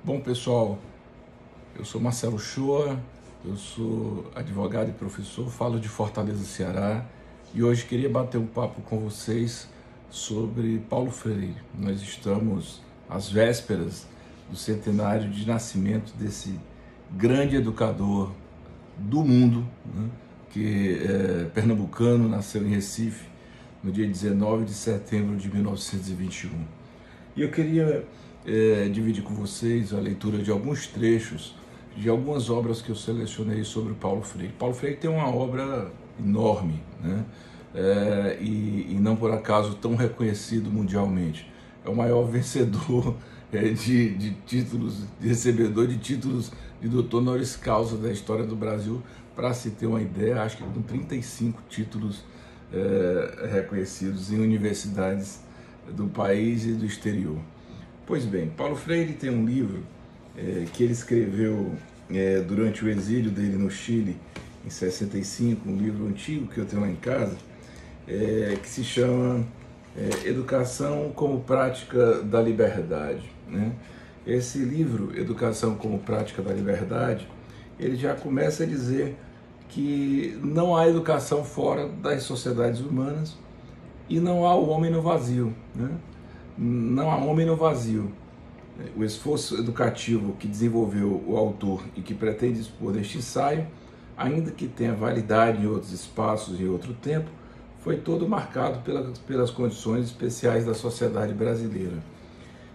Bom, pessoal, eu sou Marcelo Shoa, eu sou advogado e professor, falo de Fortaleza, Ceará, e hoje queria bater um papo com vocês sobre Paulo Freire. Nós estamos às vésperas do centenário de nascimento desse grande educador do mundo, né, que é pernambucano, nasceu em Recife no dia 19 de setembro de 1921. E eu queria dividir com vocês a leitura de alguns trechos de algumas obras que eu selecionei sobre Paulo Freire. Paulo Freire tem uma obra enorme, né? E não por acaso tão reconhecido mundialmente. É o maior vencedor de títulos, de recebedor de títulos de doutor honoris causa da história do Brasil. Para se ter uma ideia, acho que com 35 títulos reconhecidos em universidades do país e do exterior. Pois bem, Paulo Freire tem um livro que ele escreveu durante o exílio dele no Chile, em 65, um livro antigo que eu tenho lá em casa, que se chama Educação como Prática da Liberdade, né? Esse livro, Educação como Prática da Liberdade, ele já começa a dizer que não há educação fora das sociedades humanas e não há o homem no vazio, né? Não há homem no vazio. O esforço educativo que desenvolveu o autor e que pretende expor neste ensaio, ainda que tenha validade em outros espaços e em outro tempo, foi todo marcado pelas condições especiais da sociedade brasileira.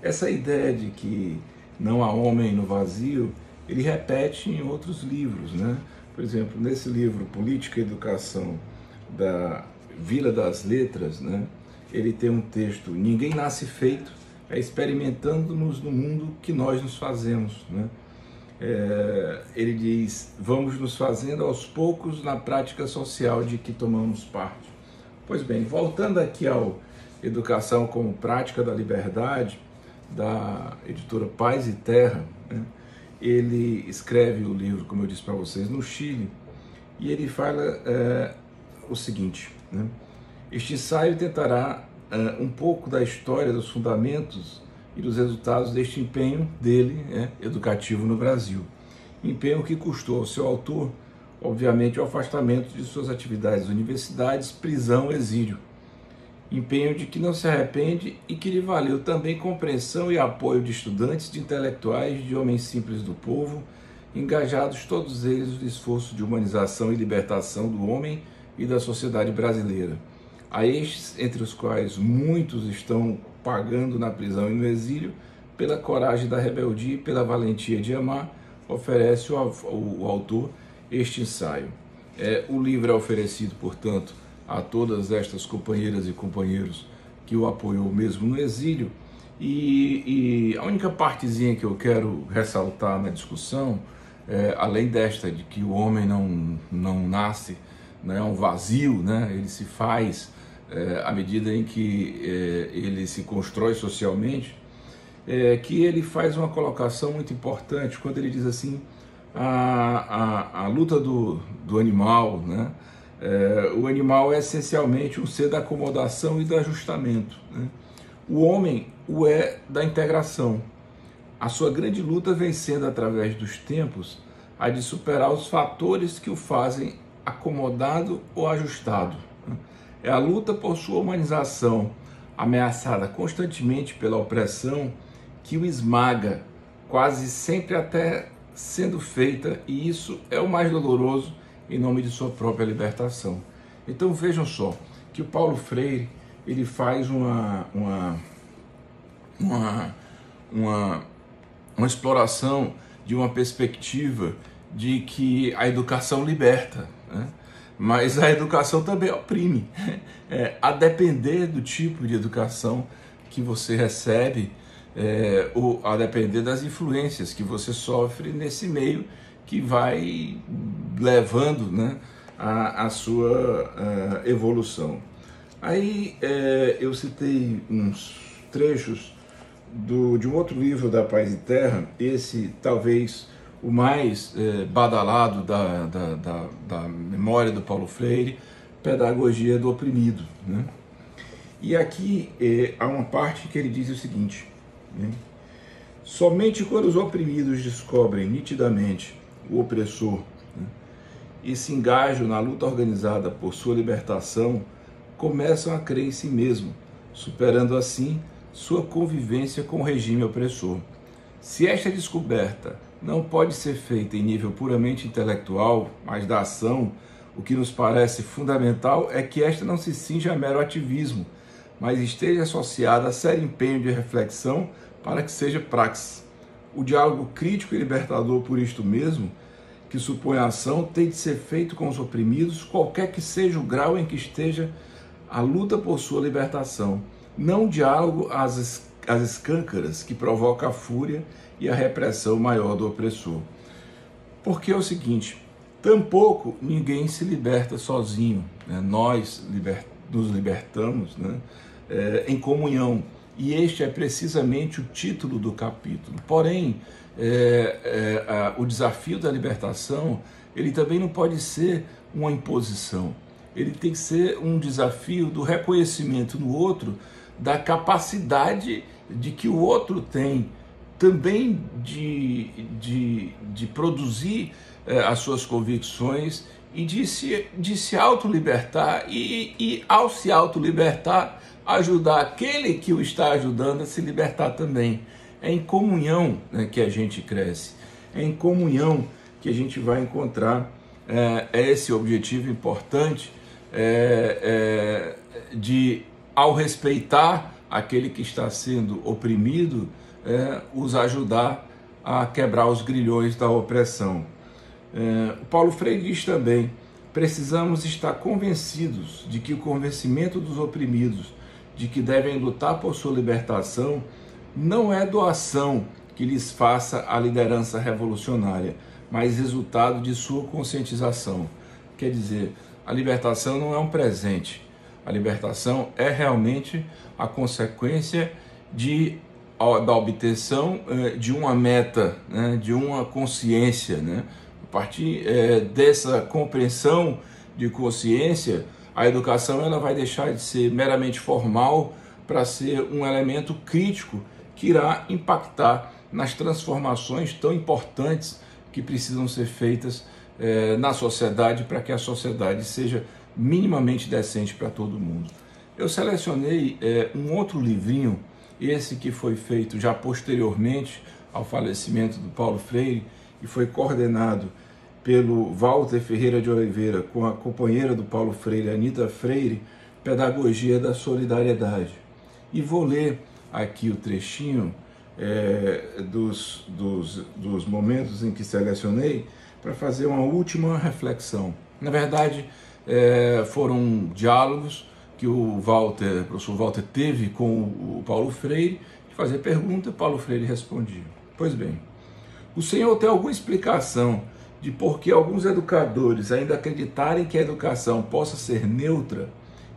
Essa ideia de que não há homem no vazio, ele repete em outros livros, né? Por exemplo, nesse livro Política e Educação da Vila das Letras, né? Ele tem um texto: ninguém nasce feito, é experimentando-nos no mundo que nós nos fazemos, né? Ele diz: vamos nos fazendo aos poucos na prática social de que tomamos parte. Pois bem, voltando aqui ao Educação como Prática da Liberdade, da editora Paz e Terra, né? Ele escreve o livro, como eu disse para vocês, no Chile, e ele fala o seguinte, né? Este ensaio tentará um pouco da história, dos fundamentos e dos resultados deste empenho dele, educativo no Brasil. Empenho que custou ao seu autor, obviamente, o afastamento de suas atividades universidades, prisão, exílio. Empenho de que não se arrepende e que lhe valeu também compreensão e apoio de estudantes, de intelectuais, de homens simples do povo, engajados todos eles no esforço de humanização e libertação do homem e da sociedade brasileira. A estes, entre os quais muitos estão pagando na prisão e no exílio, pela coragem da rebeldia e pela valentia de amar, oferece o autor este ensaio. O livro é oferecido, portanto, a todas estas companheiras e companheiros que o apoiou mesmo no exílio, e a única partezinha que eu quero ressaltar na discussão, além desta de que o homem não nasce, né, é um vazio, né, ele se faz à medida em que ele se constrói socialmente, que ele faz uma colocação muito importante quando ele diz assim: a luta do animal, né? O animal é essencialmente um ser da acomodação e do ajustamento, né? O homem o é da integração. A sua grande luta vem sendo, através dos tempos, a de superar os fatores que o fazem acomodado ou ajustado. É a luta por sua humanização, ameaçada constantemente pela opressão, que o esmaga, quase sempre até sendo feita, e isso é o mais doloroso, em nome de sua própria libertação. Então vejam só, que o Paulo Freire, ele faz uma exploração de uma perspectiva de que a educação liberta, né? Mas a educação também oprime. A depender do tipo de educação que você recebe, ou a depender das influências que você sofre nesse meio que vai levando, né, a sua evolução. Aí eu citei uns trechos de um outro livro da Paz e Terra, esse talvez o mais badalado da memória do Paulo Freire, Pedagogia do Oprimido, né? E aqui há uma parte que ele diz o seguinte, né? Somente quando os oprimidos descobrem nitidamente o opressor, né, e se engajam na luta organizada por sua libertação, começam a crer em si mesmo, superando assim sua convivência com o regime opressor. Se esta descoberta não pode ser feita em nível puramente intelectual, mas da ação, o que nos parece fundamental é que esta não se cinja a mero ativismo, mas esteja associada a sério empenho de reflexão para que seja praxis. O diálogo crítico e libertador por isto mesmo, que supõe a ação, tem de ser feito com os oprimidos, qualquer que seja o grau em que esteja a luta por sua libertação. Não o diálogo às escâncaras que provoca a fúria e a repressão maior do opressor. Porque é o seguinte, tampouco ninguém se liberta sozinho, né? Nós nos libertamos, né, em comunhão. E este é precisamente o título do capítulo. Porém, o desafio da libertação, ele também não pode ser uma imposição. Ele tem que ser um desafio do reconhecimento no outro, da capacidade de que o outro tem também de produzir as suas convicções e de se autolibertar e ao se autolibertar, ajudar aquele que o está ajudando a se libertar também. É em comunhão, né, que a gente cresce, é em comunhão que a gente vai encontrar esse objetivo importante de, ao respeitar aquele que está sendo oprimido, os ajudar a quebrar os grilhões da opressão. O Paulo Freire diz também, precisamos estar convencidos de que o convencimento dos oprimidos de que devem lutar por sua libertação não é doação que lhes faça a liderança revolucionária, mas resultado de sua conscientização. Quer dizer, a libertação não é um presente, a libertação é realmente a consequência da obtenção de uma meta, né, de uma consciência, né? A partir dessa compreensão de consciência, a educação ela vai deixar de ser meramente formal para ser um elemento crítico que irá impactar nas transformações tão importantes que precisam ser feitas na sociedade para que a sociedade seja minimamente decente para todo mundo. Eu selecionei um outro livrinho, esse que foi feito já posteriormente ao falecimento do Paulo Freire e foi coordenado pelo Walter Ferreira de Oliveira com a companheira do Paulo Freire, Anita Freire, Pedagogia da Solidariedade. E vou ler aqui o trechinho dos momentos em que selecionei para fazer uma última reflexão. Na verdade, foram diálogos que o professor Walter teve com o Paulo Freire, de fazer pergunta, Paulo Freire respondia. Pois bem, o senhor tem alguma explicação de por que alguns educadores ainda acreditarem que a educação possa ser neutra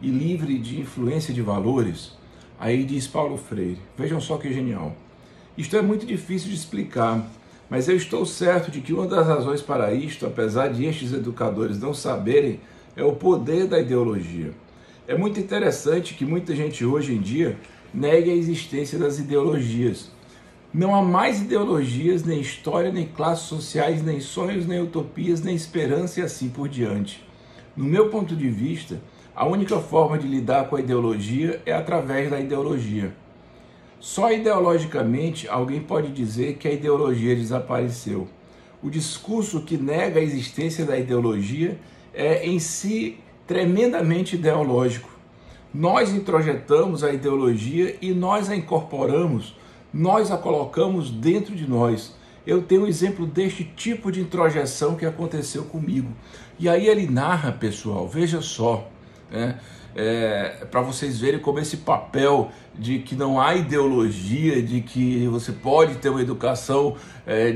e livre de influência de valores? Aí diz Paulo Freire, vejam só que genial. Isto é muito difícil de explicar, mas eu estou certo de que uma das razões para isto, apesar de estes educadores não saberem, é o poder da ideologia. É muito interessante que muita gente hoje em dia negue a existência das ideologias. Não há mais ideologias, nem história, nem classes sociais, nem sonhos, nem utopias, nem esperança e assim por diante. No meu ponto de vista, a única forma de lidar com a ideologia é através da ideologia. Só ideologicamente alguém pode dizer que a ideologia desapareceu. O discurso que nega a existência da ideologia é em si tremendamente ideológico. Nós introjetamos a ideologia e nós a incorporamos, nós a colocamos dentro de nós. Eu tenho um exemplo deste tipo de introjeção que aconteceu comigo. E aí ele narra, pessoal, veja só, né? Para vocês verem como esse papel de que não há ideologia, de que você pode ter uma educação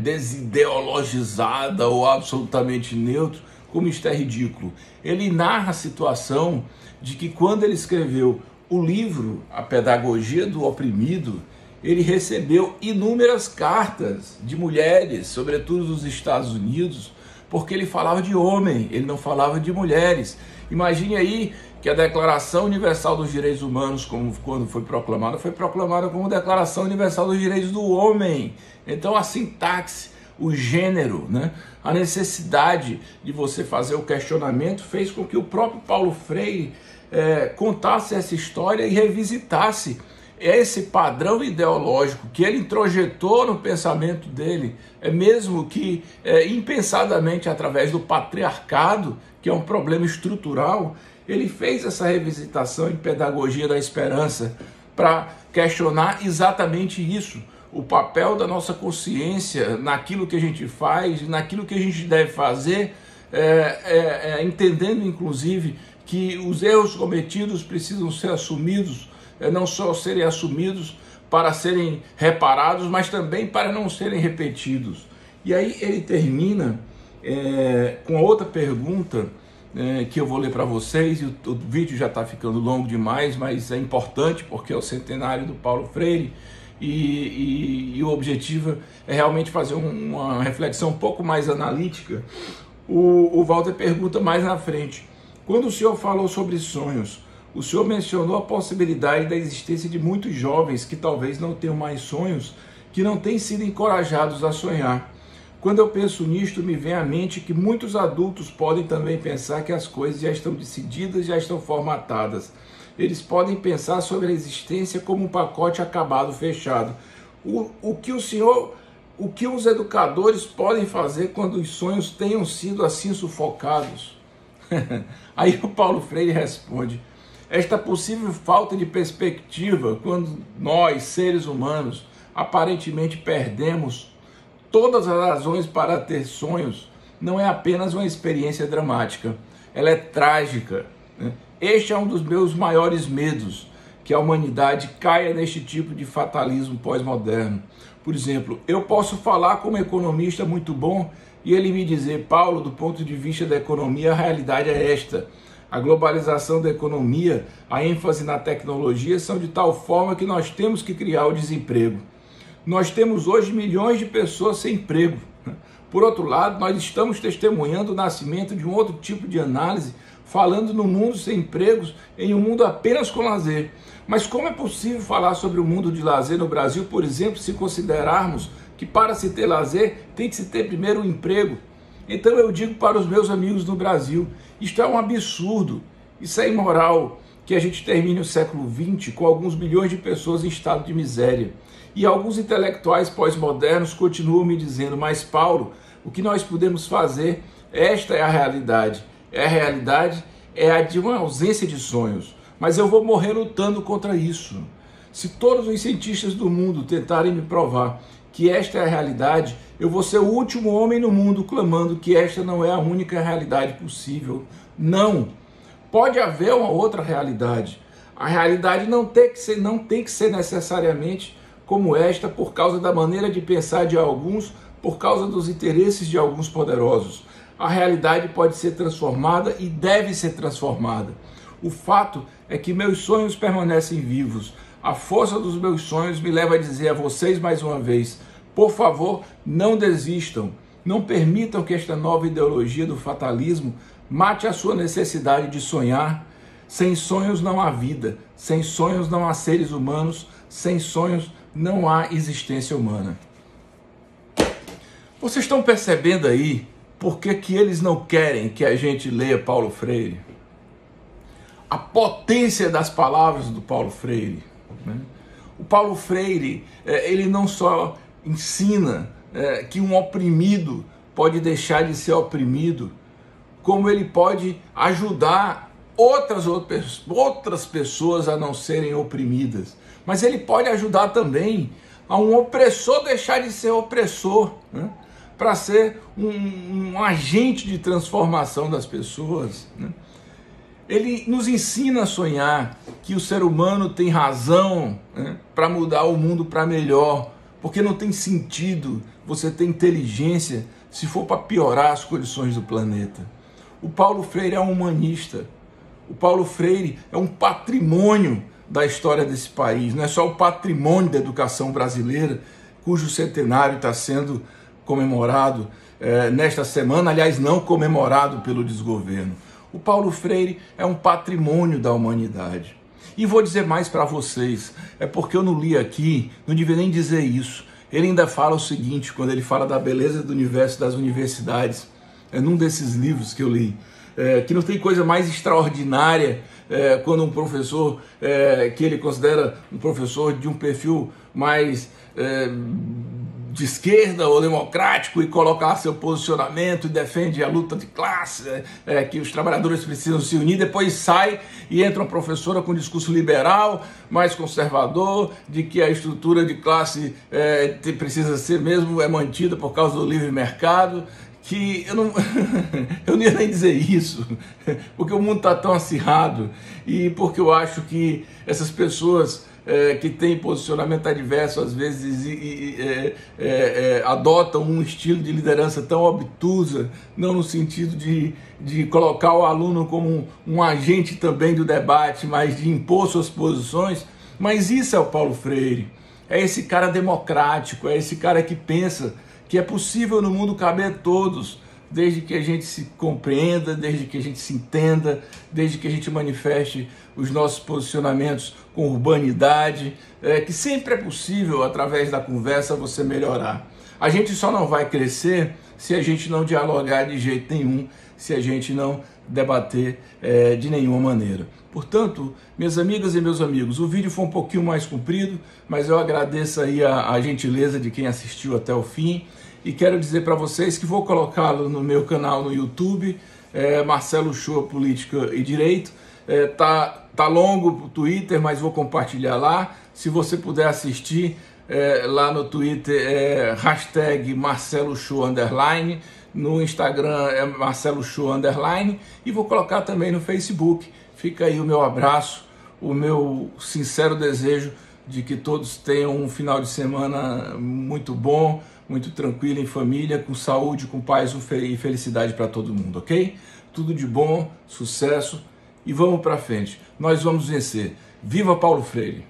desideologizada ou absolutamente neutra, como isto é ridículo. Ele narra a situação de que quando ele escreveu o livro A Pedagogia do Oprimido, ele recebeu inúmeras cartas de mulheres, sobretudo dos Estados Unidos, porque ele falava de homem, ele não falava de mulheres. Imagine aí que a Declaração Universal dos Direitos Humanos, como quando foi proclamada como Declaração Universal dos Direitos do Homem. Então a sintaxe, o gênero, né? A necessidade de você fazer o questionamento fez com que o próprio Paulo Freire contasse essa história e revisitasse esse padrão ideológico que ele introjetou no pensamento dele, mesmo que impensadamente através do patriarcado, que é um problema estrutural. Ele fez essa revisitação em Pedagogia da Esperança para questionar exatamente isso, o papel da nossa consciência naquilo que a gente faz, naquilo que a gente deve fazer, entendendo inclusive que os erros cometidos precisam ser assumidos, não só serem assumidos para serem reparados, mas também para não serem repetidos. E aí ele termina com outra pergunta, que eu vou ler para vocês, e o vídeo já está ficando longo demais, mas é importante porque é o centenário do Paulo Freire, e o objetivo é realmente fazer uma reflexão um pouco mais analítica. O Walter pergunta mais na frente: quando o senhor falou sobre sonhos, o senhor mencionou a possibilidade da existência de muitos jovens que talvez não tenham mais sonhos, que não têm sido encorajados a sonhar. Quando eu penso nisto, me vem à mente que muitos adultos podem também pensar que as coisas já estão decididas, já estão formatadas. Eles podem pensar sobre a existência como um pacote acabado, fechado. O que os educadores podem fazer quando os sonhos tenham sido assim sufocados? Aí o Paulo Freire responde: esta possível falta de perspectiva, quando nós, seres humanos, aparentemente perdemos todas as razões para ter sonhos, não é apenas uma experiência dramática, ela é trágica, né? Este é um dos meus maiores medos, que a humanidade caia neste tipo de fatalismo pós-moderno. Por exemplo, eu posso falar como economista muito bom e ele me dizer: Paulo, do ponto de vista da economia, a realidade é esta. A globalização da economia, a ênfase na tecnologia são de tal forma que nós temos que criar o desemprego. Nós temos hoje milhões de pessoas sem emprego. Por outro lado, nós estamos testemunhando o nascimento de um outro tipo de análise, falando no mundo sem empregos, em um mundo apenas com lazer. Mas como é possível falar sobre o mundo de lazer no Brasil, por exemplo, se considerarmos que para se ter lazer tem que se ter primeiro um emprego? Então eu digo para os meus amigos no Brasil: isto é um absurdo, isso é imoral, que a gente termine o século XX com alguns milhões de pessoas em estado de miséria. E alguns intelectuais pós-modernos continuam me dizendo: mas Paulo, o que nós podemos fazer? Esta é a realidade. A realidade é a de uma ausência de sonhos. Mas eu vou morrer lutando contra isso. Se todos os cientistas do mundo tentarem me provar que esta é a realidade, eu vou ser o último homem no mundo clamando que esta não é a única realidade possível. Não! Pode haver uma outra realidade. A realidade não tem que ser necessariamente como esta, por causa da maneira de pensar de alguns, por causa dos interesses de alguns poderosos. A realidade pode ser transformada e deve ser transformada. O fato é que meus sonhos permanecem vivos. A força dos meus sonhos me leva a dizer a vocês mais uma vez: por favor, não desistam. Não permitam que esta nova ideologia do fatalismo mate a sua necessidade de sonhar. Sem sonhos não há vida. Sem sonhos não há seres humanos. Sem sonhos não há existência humana. Vocês estão percebendo aí por que eles não querem que a gente leia Paulo Freire? A potência das palavras do Paulo Freire, né? O Paulo Freire, ele não só ensina que um oprimido pode deixar de ser oprimido, como ele pode ajudar outras pessoas a não serem oprimidas. Mas ele pode ajudar também a um opressor deixar de ser opressor, né? Para ser um agente de transformação das pessoas, né? Ele nos ensina a sonhar que o ser humano tem razão, né, para mudar o mundo para melhor, porque não tem sentido você ter inteligência se for para piorar as condições do planeta. O Paulo Freire é um humanista. O Paulo Freire é um patrimônio da história desse país, não é só o patrimônio da educação brasileira, cujo centenário está sendo comemorado nesta semana, aliás, não comemorado pelo desgoverno. O Paulo Freire é um patrimônio da humanidade. E vou dizer mais para vocês, é porque eu não li aqui, não devia nem dizer isso. Ele ainda fala o seguinte, quando ele fala da beleza do universo das universidades, num desses livros que eu li, que não tem coisa mais extraordinária quando um professor, que ele considera um professor de um perfil mais de esquerda ou democrático, e colocar seu posicionamento e defende a luta de classe, que os trabalhadores precisam se unir, depois sai e entra uma professora com um discurso liberal, mais conservador, de que a estrutura de classe precisa ser mesmo mantida por causa do livre mercado, que eu não ia nem dizer isso, porque o mundo está tão acirrado e porque eu acho que essas pessoas que têm posicionamento adverso às vezes adotam um estilo de liderança tão obtusa, não no sentido de colocar o aluno como um agente também do debate, mas de impor suas posições. Mas isso é o Paulo Freire, é esse cara democrático, é esse cara que pensa que é possível no mundo caber todos, desde que a gente se compreenda, desde que a gente se entenda, desde que a gente manifeste os nossos posicionamentos com urbanidade, que sempre é possível, através da conversa, você melhorar. A gente só não vai crescer se a gente não dialogar de jeito nenhum, se a gente não debater de nenhuma maneira. Portanto, minhas amigas e meus amigos, o vídeo foi um pouquinho mais comprido, mas eu agradeço aí a gentileza de quem assistiu até o fim, e quero dizer para vocês que vou colocá-lo no meu canal no YouTube, Marcelo Shoa Política e Direito. Tá longo o Twitter, mas vou compartilhar lá. Se você puder assistir lá no Twitter, hashtag Marcelo Shoa _, no Instagram é Marcelo Shoa _ e vou colocar também no Facebook. Fica aí o meu abraço, o meu sincero desejo de que todos tenham um final de semana muito bom, muito tranquilo em família, com saúde, com paz e felicidade para todo mundo, ok? Tudo de bom, sucesso e vamos para frente. Nós vamos vencer. Viva Paulo Freire!